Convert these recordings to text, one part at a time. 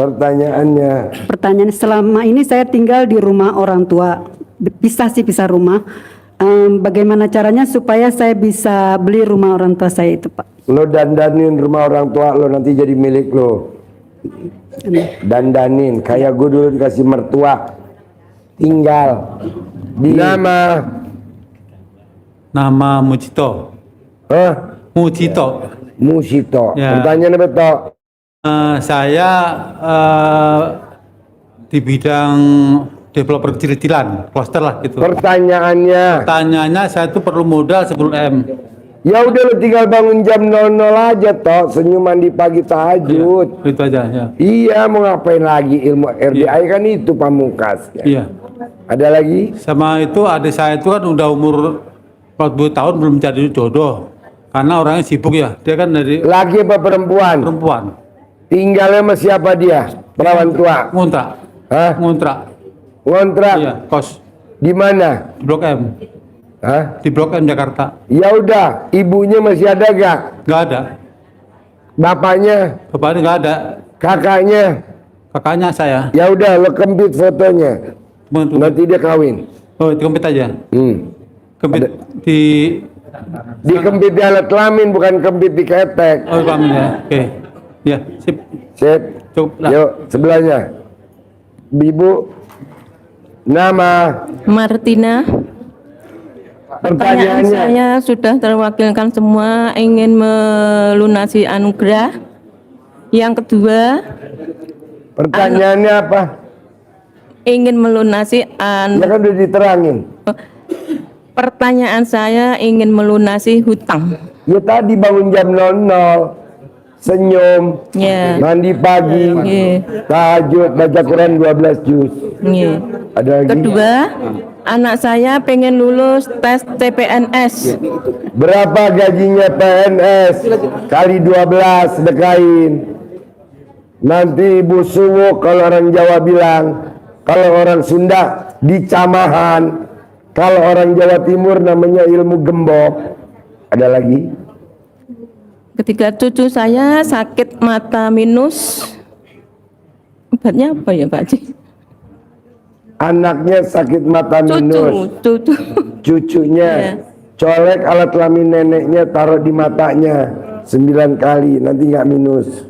Pertanyaan, selama ini saya tinggal di rumah orang tua, pisah rumah. Bagaimana caranya supaya saya bisa beli rumah orang tua saya itu, Pak? Lo dandanin rumah orang tua lo, nanti jadi milik lo. Dandanin kayak gue dulu dikasih mertua, tinggal di nama Mujito. Mujito. Ya. Pertanyaan apa toh? Saya di bidang developer kecil-kecilan, cluster lah gitu. Pertanyaannya saya tuh perlu modal 10 M. Ya udah, lo tinggal bangun jam 00 aja toh, senyuman di pagi tahajud. Iya, itu aja ya. Iya, mau ngapain lagi, ilmu RDI kan itu pamungkas. Iya. Ada lagi? Sama itu adik saya itu kan udah umur 40 tahun belum cari jodoh. Karena orangnya sibuk ya. Dia kan dari laki apa perempuan? Perempuan. Tinggalnya sama siapa dia? Perawan tua. Ngontrak. Hah? Ngontrak. Iya, kos. Di mana? Di Blok M. Hah? Di Blok M Jakarta. Ya udah, ibunya masih ada gak? Gak ada. Bapaknya? Bapaknya gak ada. Kakaknya? Kakaknya saya. Ya udah, lo kempit fotonya. Nanti dia kawin. Oh, itu kempit aja. Kempit dikempit di alat kelamin, bukan kempit di ketek. Oh, kelamin ya. Oke. Ya, sip. Cukup lah. Yuk, sebelahnya. Ibu, nama Martina. Pertanyaan saya sudah terwakilkan semua, ingin melunasi anugerah. Yang kedua, pertanyaannya apa? Ingin melunasi ya kan udah diterangin. Pertanyaan saya ingin melunasi hutang. Ya tadi bangun jam 00, senyum, mandi pagi, tahajud, baca Quran 12 juz. Ada lagi? Kedua, anak saya pengen lulus tes CPNS. Berapa gajinya PNS? Kali 12, sedekain. Nanti Ibu Suwo kalau orang Jawa bilang, kalau orang Sunda dicamahan, kalau orang Jawa Timur namanya ilmu gembok. Ada lagi? Ketika cucu saya sakit mata minus, obatnya apa ya Pak Haji? Anaknya sakit mata minus. Cucunya colek alat kelamin neneknya, taruh di matanya 9 kali, nanti nggak minus.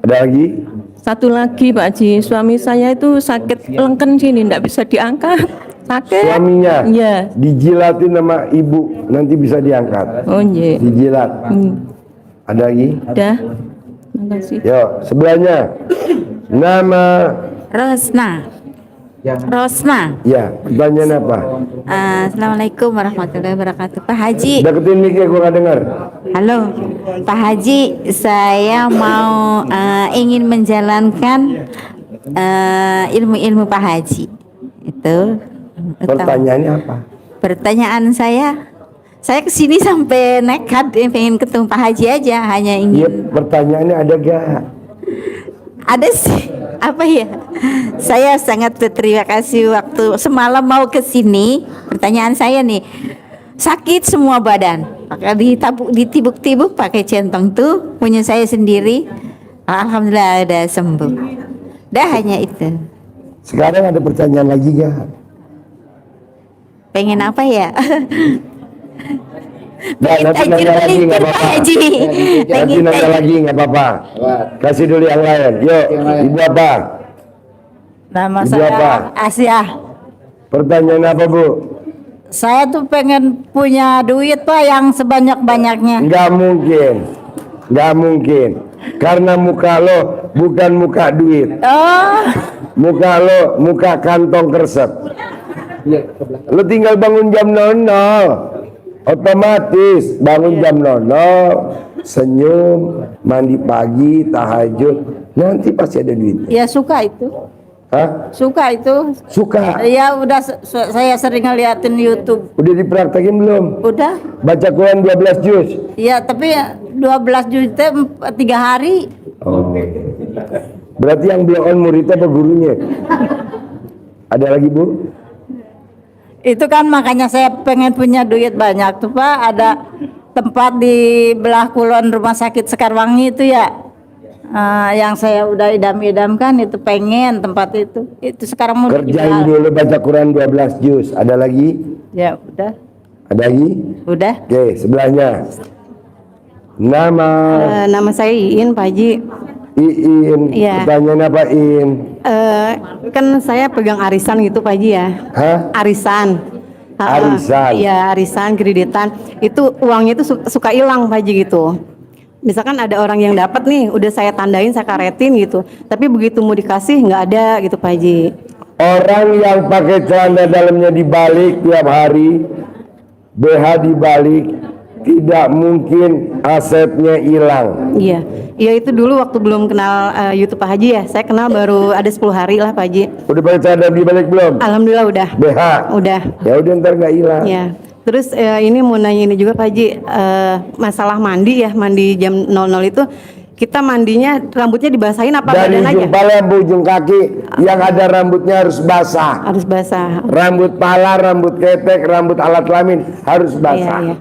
Ada lagi? Satu lagi Pak Haji, suami saya itu sakit lengken sini, nggak bisa diangkat. Sakit. Suaminya? Iya. Dijilatin sama ibu, nanti bisa diangkat. Oh iya. Dijilat. Ada lagi? Udah. Makasih. Yuk, sebelahnya. Nama? Rosna. Rosna. Ya, pertanyaan apa? Assalamualaikum warahmatullahi wabarakatuh. Pak Haji. Deketin mic-nya, gue gak dengar. Halo, Pak Haji. Saya mau ingin menjalankan ilmu-ilmu Pak Haji. Itu. Pertanyaannya apa? Pertanyaan saya kesini sampai nekat pengen ketemu Pak Haji aja, hanya ingin. Ya, pertanyaannya ada gak? Ada sih, apa ya? Saya sangat berterima kasih waktu semalam mau ke sini. Pertanyaan saya nih, sakit semua badan, pakai ditibuk-tibuk pakai centong tuh punya saya sendiri. Alhamdulillah udah sembuh. Dah hanya itu. Sekarang ada pertanyaan lagi gak? Pengen apa ya? Nanti nanya lagi nggak apa-apa. Nanti nanya lagi nggak apa-apa. Kasih dulu yang lain. Yuk, ibu apa? Nama ibu saya apa? Asia. Pertanyaan apa Bu? Saya tuh pengen punya duit Pak yang sebanyak-banyaknya. Nggak mungkin, nggak mungkin. Karena muka lo bukan muka duit. Muka lo muka kantong kresek. Lo tinggal bangun jam 00, otomatis bangun jam 00, senyum, mandi pagi, tahajud, nanti pasti ada duit. Ya suka itu. Hah? Suka itu. Suka. Ya udah saya sering ngeliatin YouTube. Udah dipraktekin belum? Udah. Baca Quran 12 juz. Ya tapi 12 juz 3 hari. Oh. Berarti yang blow on muridnya apa gurunya? Ada lagi Bu? Itu kan makanya saya pengen punya duit banyak tuh Pak. Ada tempat di belah kulon rumah sakit Sekarwangi itu ya. Yang saya udah idam-idamkan itu pengen tempat itu sekarang mau Kerjain dijual. dulu baca Quran 12 juz. Ada lagi? Ya udah, Ada lagi? udah. Oke, sebelahnya. Nama Nama saya Iin, Pak Haji. Iin. Iya. Pertanyaan apa Iin? Kan saya pegang arisan gitu, Pak Haji ya. Hah? Arisan. Arisan. Iya, arisan, kreditan. Itu uangnya itu suka hilang, Pak Haji gitu. Misalkan ada orang yang dapat nih, udah saya tandain, saya karetin gitu. Tapi begitu mau dikasih nggak ada gitu, Pak Haji. Orang yang pakai celana dalamnya dibalik tiap hari, BH dibalik, tidak mungkin asetnya hilang. Iya, iya itu dulu waktu belum kenal YouTube Pak Haji ya. Saya kenal baru ada 10 hari lah, Pak Haji. Udah pakai celana dibalik belum? Alhamdulillah udah. BH. Udah. Ya udah ntar nggak hilang. Ya, terus ini mau nanya ini juga Pak Haji, masalah mandi ya, mandi jam 00 itu kita mandinya rambutnya dibasahin apa Dari badan aja? ujung pala sampai ujung kaki yang ada rambutnya harus basah. Harus basah. Rambut pala, rambut ketek, rambut alat kelamin harus Iya, basah. iya.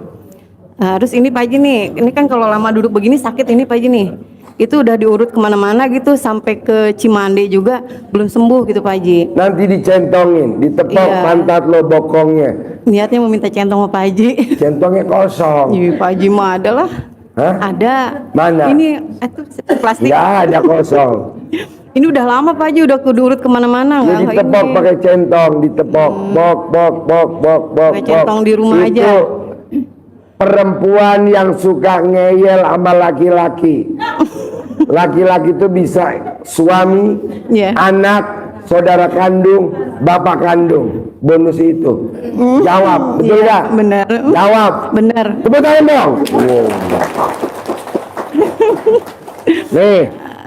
Terus ini Pak Haji nih, ini kan kalau lama duduk begini sakit ini Pak Haji nih. Itu udah diurut kemana-mana gitu sampai ke Cimande juga belum sembuh gitu Pak Haji. Nanti dicentongin, ditepok Iya. pantat lo bokongnya. Niatnya mau minta centong sama Pak Haji. Centongnya kosong. Iya Pak Haji mah ada lah. Hah? Ada. Mana? Ini itu plastik. Nggak ada kosong. Ini udah lama Pak Haji, udah diurut kemana-mana. Ya nggak ditepok ini. pakai centong, ditepok, bok, bok, bok, bok, bok. Pakai centong di rumah Itu aja. perempuan yang suka ngeyel sama laki-laki. Laki-laki itu bisa suami, Iya. anak, saudara kandung, bapak kandung. Bonus itu. Jawab, betul Iya, nggak? benar. Jawab. Benar. Tepuk tangan dong. Nih,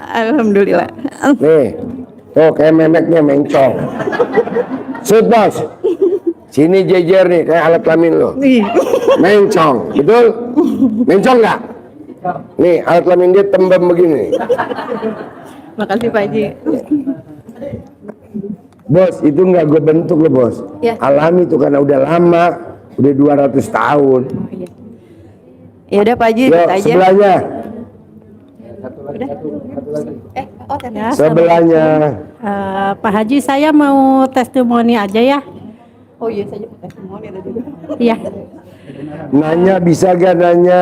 Alhamdulillah. nih. Tuh kayak memeknya mencong. Sud bos. Sini jejer nih kayak alat kelamin lo. Ih. Mencong, betul? Mencong nggak? Nih alat kelamin dia tembem begini. Makasih Pak Haji. Bos, itu nggak gue bentuk lo bos. Ya. Alami tuh karena udah lama, udah 200 tahun. Ya udah Pak Haji, Yuk, ikut aja. sebelahnya, Ya. sebelahnya. Pak Haji, saya mau testimoni aja ya. Oh iya saja testimoni ada juga. Iya. Nanya bisa gak nanya?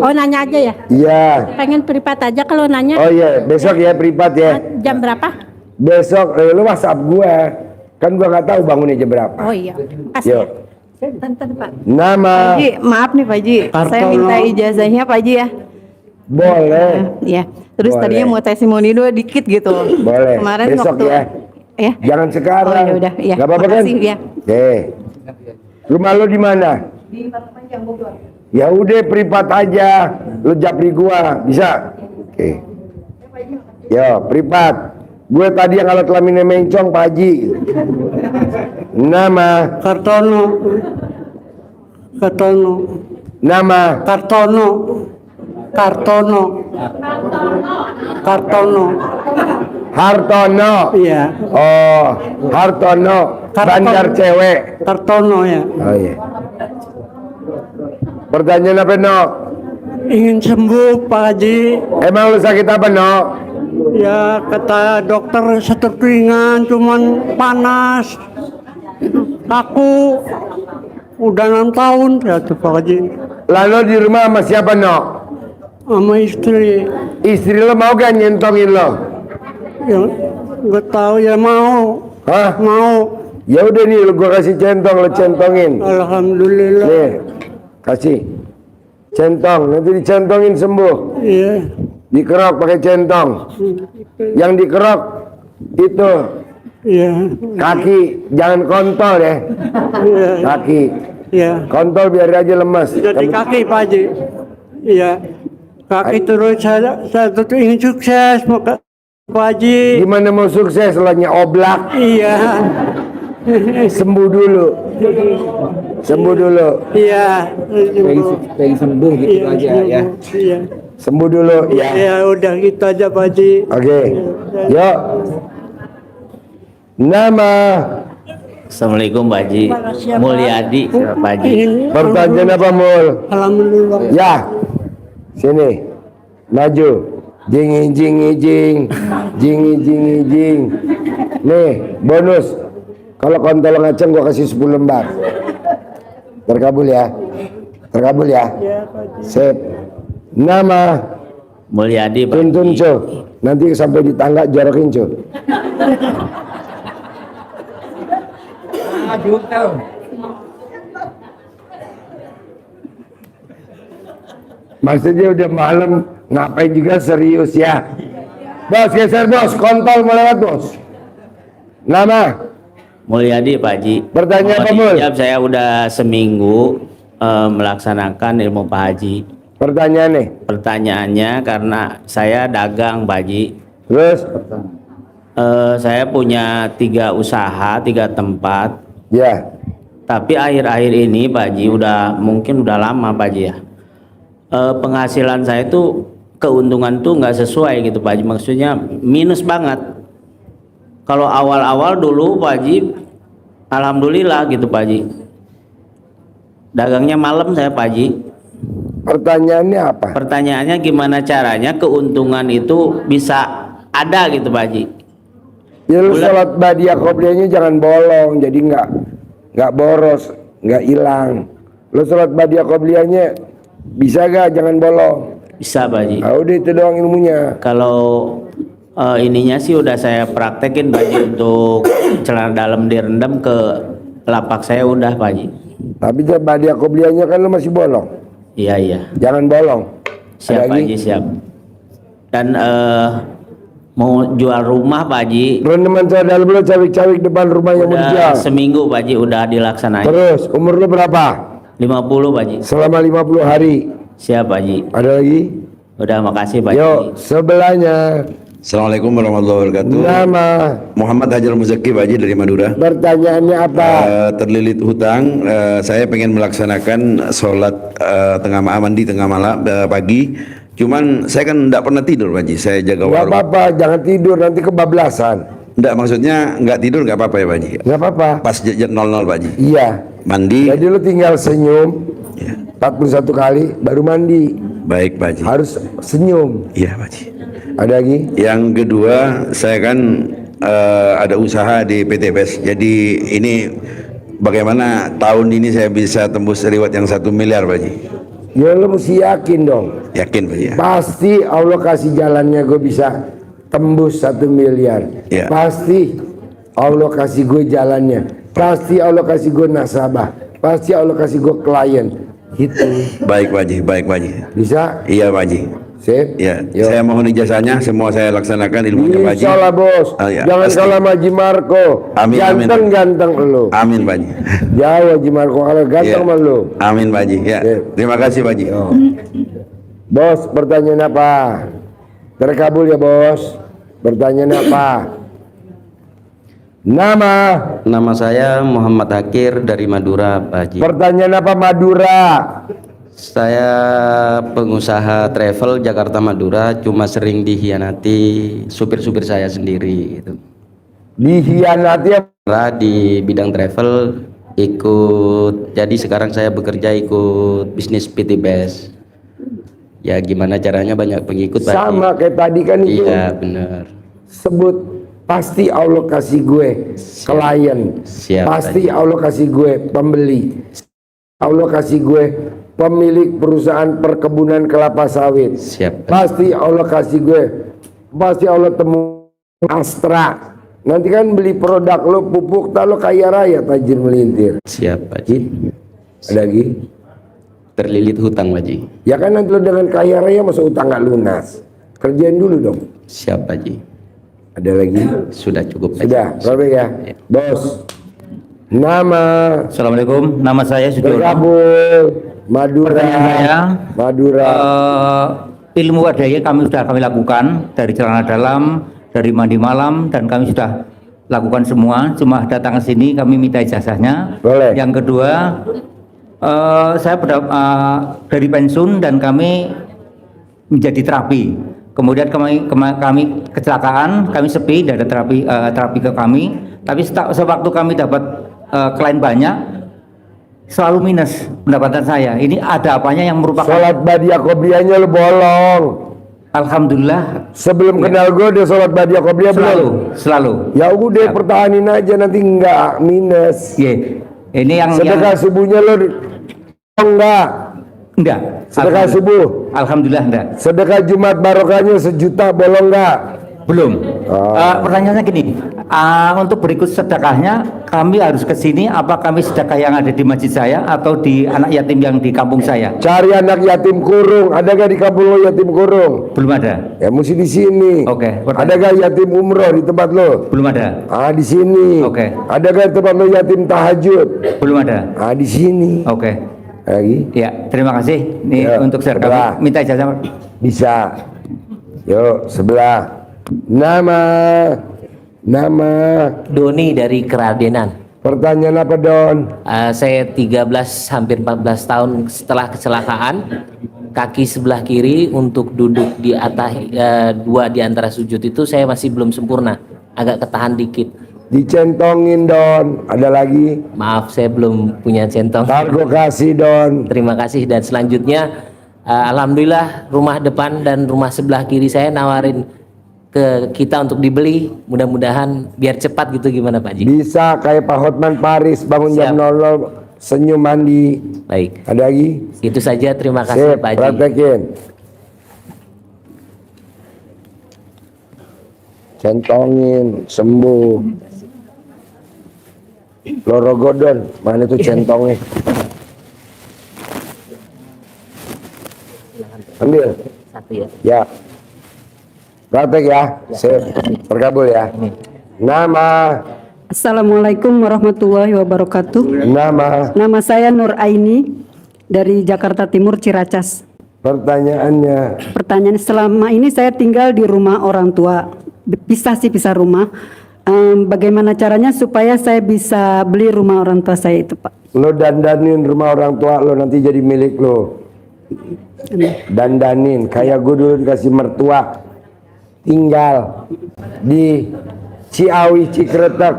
Nanya aja ya. Iya. Pengen privat aja kalau nanya. Oh iya, besok ya privat ya. Jam berapa? Besok lu WhatsApp gue. Kan gue nggak tahu bangunnya jam berapa. Oh iya. Kasih Yuk. ya. Pak Nama Haji, maaf nih Pak Haji. Saya minta ijazahnya Pak Haji ya. boleh. Ya. Terus Boleh. tadinya mau testimoni dua dikit gitu. Boleh. Kemarin Besok waktu ya. Ya. Jangan sekarang. Oh, ya udah, iya. Gak apa-apa kan? Makasih, ya. Oke. Rumah lo di mana? Di Panjang Bogor. Ya udah privat aja. Lo japri gua, bisa? Oke. Yo, privat. Gue tadi yang alat kelaminnya mencong, Pak Haji. Nama, Kartono. Kartono. nama, Kartono. Kartono. Kartono. Hartono. Iya. Oh, Hartono. Bandar cewek. Kartono ya. Oh iya. Pertanyaan apa, No? Ingin sembuh Pak Haji. Emang lu sakit apa, No? Ya kata dokter satu ringan, cuman panas, kaku. Udah 6 tahun ya tuh Pak Haji. Lalu di rumah sama siapa, No? Sama istri. Istri lo mau gak nyentongin lo? Ya nggak tahu ya mau. Hah? Mau. Ya udah nih, lo gua kasih centong, lo centongin. Alhamdulillah. Nih, kasih. Centong, nanti dicentongin sembuh. Iya. Dikerok pakai centong. Yang dikerok itu Iya. kaki, jangan kontol ya. Iya. Kaki. Iya. Kontol biar aja lemas. Jadi kaki Pak Haji. Iya. Kaki terus saya tuh ingin sukses Pak Haji. Gimana mau sukses setelahnya oblak? Iya. Sembuh dulu. Sembuh dulu. Iya. Pengen sembuh gitu Iya, aja ya. Iya. Sembuh dulu ya. Ya udah gitu aja Pak Haji. Oke. Yuk. Nama, Assalamualaikum Pak Haji. Mulyadi Pak Haji. pertanyaan apa, Mul? Alhamdulillah. Ya. Sini. Maju. Jing jing jing. Jing jing jing. Nih, bonus. Kalau kontol ngaceng gua kasih 10 lembar. Terkabul ya. Terkabul ya. Sip. Nama Mulyadi, Pak tuntun Haji. cu. Nanti sampai di tangga jorokin cu. Maksudnya udah malam, ngapain juga serius ya. Bos, geser bos, kontol melewat bos. Nama, Mulyadi, Pak Haji. Pertanyaan Mohon apa, Mul? dijawab, saya udah seminggu melaksanakan ilmu Pak Haji. pertanyaan nih. Pertanyaannya karena saya dagang, Pak Haji. Terus, Saya punya 3 usaha, 3 tempat. ya, Tapi akhir-akhir ini Pak Haji mungkin udah lama Pak Haji ya. Penghasilan saya tuh keuntungan tuh nggak sesuai gitu Pak Haji. Maksudnya minus banget. Kalau awal-awal dulu Pak Haji, alhamdulillah gitu Pak Haji. Dagangnya malam saya Pak Haji. pertanyaannya apa? Pertanyaannya gimana caranya keuntungan itu bisa ada gitu Pak Haji. Ya lu sholat badiah qobliyahnya jangan bolong, jadi nggak boros, nggak hilang. Lu sholat badiah qobliyahnya bisa gak jangan bolong? Bisa Pak Haji. Ah, udah itu doang ilmunya. Kalau ininya sih udah saya praktekin Pak Haji, untuk celana dalam direndam ke lapak saya udah Pak Haji. Tapi badiah qobliyahnya kan lu masih bolong. Iya iya. Jangan bolong. Siap Ada Pak lagi? Haji, siap. Dan mau jual rumah Pak Haji. Rendeman saya dalam lu cawik-cawik depan rumah yang mau Udah dijual. seminggu Pak Haji udah dilaksanain. Terus umur lu berapa? 50 Pak Haji. Selama 50 hari. Siap Pak Haji. Ada lagi? Udah makasih Pak Haji. Yuk, sebelahnya. Assalamualaikum warahmatullahi wabarakatuh. Nama, Muhammad Hajar Muzaki, Pak Haji, dari Madura. pertanyaannya apa? Terlilit hutang, saya pengen melaksanakan sholat mandi tengah malam pagi. Cuman saya kan tidak pernah tidur Pak Haji. Saya jaga Gak warung. apa-apa, jangan tidur nanti kebablasan. Enggak, maksudnya nggak tidur nggak apa-apa ya Pak Haji. Gak apa-apa. Pas jam 00 Pak Haji. Iya. Mandi. Jadi lu tinggal senyum Ya. 41 kali baru mandi. Baik Pak Haji. Harus senyum. Iya Pak Haji. Ada lagi? Yang kedua, saya kan ada usaha di PT PES. Jadi ini bagaimana tahun ini saya bisa tembus reward yang 1 miliar Pak Haji. Ya lu mesti yakin dong. Yakin Pak Haji ya? Pasti Allah kasih jalannya gue bisa tembus 1 miliar. Ya. Pasti Allah kasih gue jalannya. Pasti Allah kasih gue nasabah. Pasti Allah kasih gue klien. Gitu. Baik Pak Haji, baik Pak Haji. Bisa? Iya Pak Haji. Sip? Ya, Yuk. saya mohon ijazahnya, semua saya laksanakan ilmunya Pak Haji. Insya Allah bos. Ya, Jangan pasti. kalah sama Haji Marco. Amin, amin. Ganteng-ganteng lu. Amin Pak Haji. Jauh Haji Marco kalau ganteng Ya. sama lu. Amin Pak Haji. Ya. Sip. Terima kasih Pak Haji. Bos, pertanyaan apa? Terkabul ya bos. Pertanyaan apa? Nama. Nama saya Muhammad Hakir dari Madura, Pak Haji. Pertanyaan apa Madura? Saya pengusaha travel Jakarta Madura, cuma sering dihianati supir-supir saya sendiri gitu. Dihianati apa? Di bidang travel ikut, jadi sekarang saya bekerja ikut bisnis PT Best. Ya gimana caranya banyak pengikut Pak Haji. Sama kayak tadi kan itu. Iya benar. Sebut pasti Allah kasih gue klien. Siap, Pasti Haji. Allah kasih gue pembeli. Allah kasih gue pemilik perusahaan perkebunan kelapa sawit. Siap. Pasti Allah kasih gue. Pasti Allah temu Astra. Nanti kan beli produk lo pupuk tak lo kaya raya tajir melintir. Siap Pak Haji. Ada lagi? Terlilit hutang Pak Haji. Ya kan nanti lo dengan kaya raya masa utang gak lunas. Kerjain dulu dong. Siap Pak Haji. Ada lagi? Sudah cukup Pak Haji. Sudah, robek ya. Bos. Nama. Assalamualaikum, nama saya Sudiono. Berkabul. Madura. Pertanyaan saya, Madura. ilmu wadaya kami lakukan dari celana dalam, dari mandi malam, dan kami sudah lakukan semua. Cuma datang ke sini kami minta ijazahnya. Boleh. Yang kedua, saya dari pensiun dan kami menjadi terapi. Kemudian kami kecelakaan, kami sepi, tidak ada terapi ke kami. Tapi sewaktu kami dapat klien banyak, selalu minus pendapatan saya. Ini ada apanya yang merupakan Sholat badiah qobliyahnya lo bolong. Alhamdulillah. Sebelum kenal gue udah sholat badiah qobliyah belum? Selalu. Ya udah pertahanin aja, nanti enggak minus. Iya. Ini yang sedekah subuhnya lo enggak? Enggak. Sedekah subuh? Alhamdulillah enggak. Sedekah Jumat barokahnya 1 juta bolong enggak? Belum. Pertanyaannya gini, untuk berikut sedekahnya kami harus ke sini, apa kami sedekah yang ada di masjid saya atau di anak yatim yang di kampung saya? Cari anak yatim kurung, ada gak di kampung lo yatim kurung? Belum ada. Ya mesti di sini. Oke. Ada gak yatim umroh di tempat lo? Belum ada. Di sini. Oke. Ada gak di tempat lo yatim tahajud? Belum ada. Di sini. Oke. Lagi? Ya, terima kasih. Ini Ya, untuk share kami. Minta ijazah. Bisa. Yuk, sebelah. Nama Doni dari Keradenan. Pertanyaan apa, Don? Saya 13 hampir 14 tahun setelah kecelakaan, kaki sebelah kiri untuk duduk di atas 2 di antara sujud itu saya masih belum sempurna, agak ketahan dikit. Dicentongin, Don. Ada lagi? Maaf, saya belum punya centong. Ntar gue kasih, Don. Terima kasih. Dan selanjutnya alhamdulillah rumah depan dan rumah sebelah kiri saya nawarin ke kita untuk dibeli, mudah-mudahan biar cepat gitu, gimana Pak Haji? Bisa kayak Pak Hotman Paris, bangun jam 00, senyum mandi. Baik. Ada lagi? Itu saja, terima kasih Pak Haji. Praktekin. Centongin, sembuh. Lorogodon, mana itu centongnya? Ambil. Satu ya. Ya. Praktek ya. Sip. Terkabul ya. Nama. Assalamualaikum warahmatullahi wabarakatuh. Nama saya Nur Aini dari Jakarta Timur, Ciracas. Pertanyaannya. Selama ini saya tinggal di rumah orang tua, pisah rumah. Bagaimana caranya supaya saya bisa beli rumah orang tua saya itu, Pak? Lo dandanin rumah orang tua lo, nanti jadi milik lo. Dandanin kayak gue dulu dikasih mertua, tinggal di Ciawi Cikretek,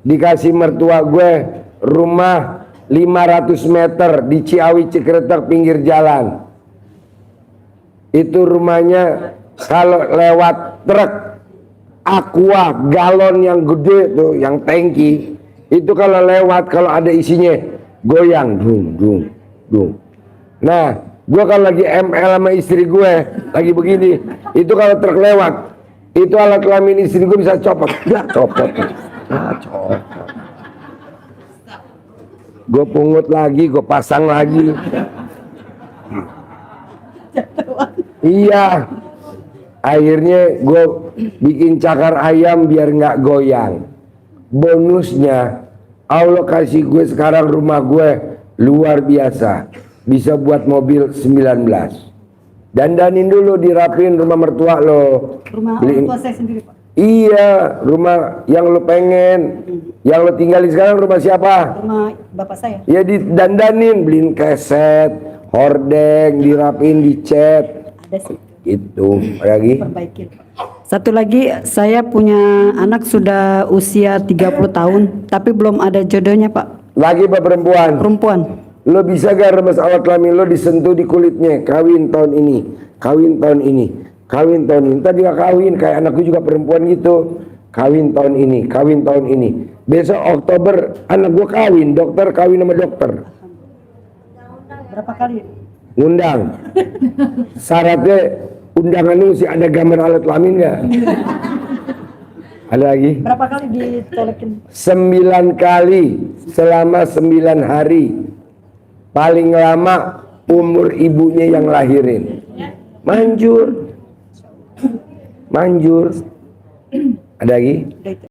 dikasih mertua gue rumah 500 meter di Ciawi Cikretek pinggir jalan. Itu rumahnya kalau lewat truk aqua galon yang gede tuh, yang tangki itu kalau lewat, kalau ada isinya goyang dung dung dung. Nah, gue kalau lagi ML sama istri gue lagi begini, itu kalau truk lewat, itu alat kelamin istri gue bisa copot, copot. Gue pungut lagi, gue pasang lagi. Iya, akhirnya gue bikin cakar ayam biar nggak goyang. Bonusnya Allah kasih gue sekarang rumah gue luar biasa, bisa buat mobil 19. Dandanin dulu, dirapin rumah mertua lo. Rumah orang tua saya sendiri, Pak. Iya, rumah yang lo pengen, yang lo tinggalin sekarang rumah siapa? Rumah bapak saya. Ya didandanin, beliin keset, hordeng, dirapin, dicat. Ada sih. Itu lagi. Perbaiki. Satu lagi, saya punya anak sudah usia 30 tahun, tapi belum ada jodohnya, Pak. Lagi apa perempuan? Perempuan. Lo bisa gak remes alat kelamin lo disentuh di kulitnya? Kawin tahun ini, kawin tahun ini, kawin tahun ini. Tadi gak kawin, kayak anakku juga perempuan gitu. Kawin tahun ini, kawin tahun ini. Besok Oktober anak gua kawin, dokter kawin sama dokter. Berapa kali? Ngundang. Syaratnya undangannya mesti ada gambar alat kelamin gak? Ada lagi? Berapa kali ditolekin? 9 kali selama 9 hari. Paling lama umur ibunya yang lahirin. Manjur. Manjur. Ada lagi?